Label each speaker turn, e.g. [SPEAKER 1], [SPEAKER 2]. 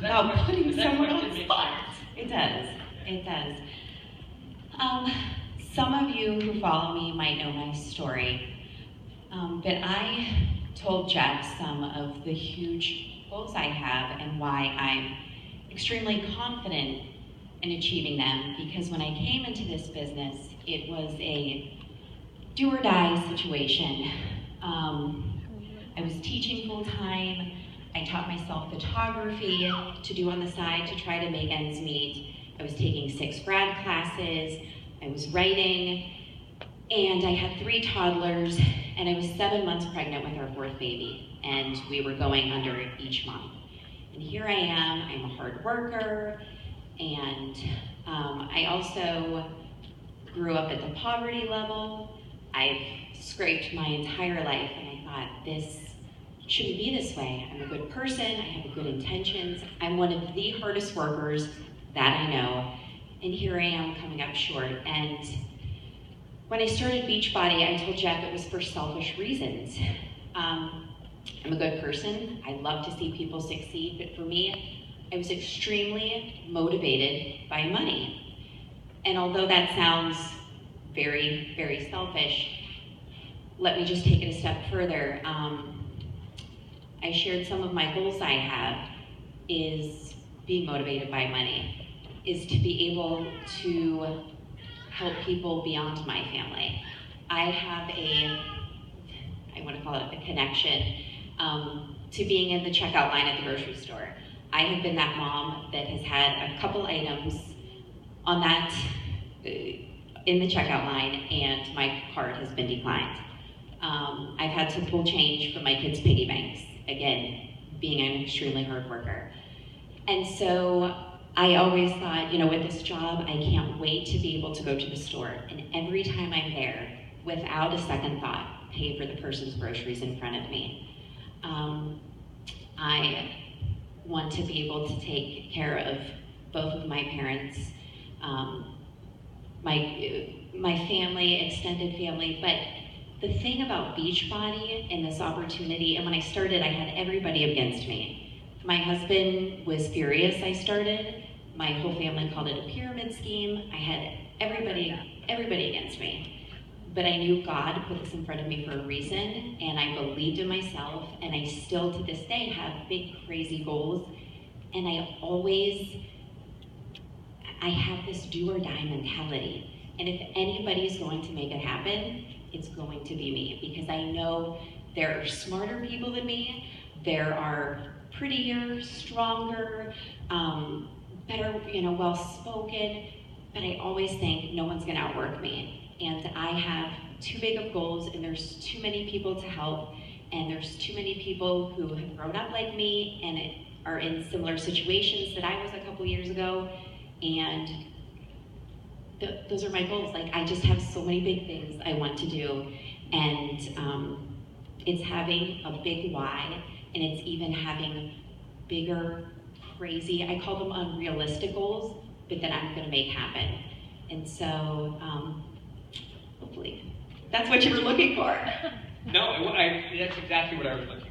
[SPEAKER 1] about putting someone on the spot. It does. It does. Some of you who follow me might know my story, but I told Jeff some of the huge goals I have and why I'm extremely confident in achieving them, because when I came into this business, it was a do or die situation. I was teaching full time. I taught myself photography to do on the side to try to make ends meet. I was taking 6 grad classes. I was writing, and I had 3 toddlers, and I was 7 months pregnant with our 4th baby, and we were going under each month. And here I am, I'm a hard worker, and I also grew up at the poverty level. I've scraped my entire life, and I thought, this shouldn't be this way. I'm a good person, I have good intentions. I'm one of the hardest workers that I know, and here I am coming up short. And when I started Beachbody, I told Jeff it was for selfish reasons. I'm a good person, I love to see people succeed, but for me, I was extremely motivated by money. And although that sounds very, very selfish, let me just take it a step further. I shared some of my goals I have is being motivated by money, is to be able to help people beyond my family. I have I want to call it a connection to being in the checkout line at the grocery store. I have been that mom that has had a couple items on that, in the checkout line, and my card has been declined. I've had to pull change from my kids' piggy banks, again, being an extremely hard worker. And so I always thought, with this job, I can't wait to be able to go to the store. And every time I'm there, without a second thought, pay for the person's groceries in front of me. I want to be able to take care of both of my parents, my family, extended family, but the thing about Beachbody and this opportunity, and when I started, I had everybody against me. My husband was furious I started. My whole family called it a pyramid scheme. I had everybody against me. But I knew God put this in front of me for a reason, and I believed in myself, and I still to this day have big, crazy goals. And I have this do or die mentality. And if anybody's going to make it happen, it's going to be me, because I know there are smarter people than me, there are prettier, stronger, better, well-spoken, but I always think no one's gonna outwork me. And I have too big of goals, and there's too many people to help, and there's too many people who have grown up like me and are in similar situations that I was a couple years ago, and those are my goals. Like, I just have so many big things I want to do, and it's having a big why, and it's even having bigger, crazy, I call them unrealistic goals, but that I'm gonna make happen. And so, hopefully, that's what you were looking for.
[SPEAKER 2] No, that's exactly what I was looking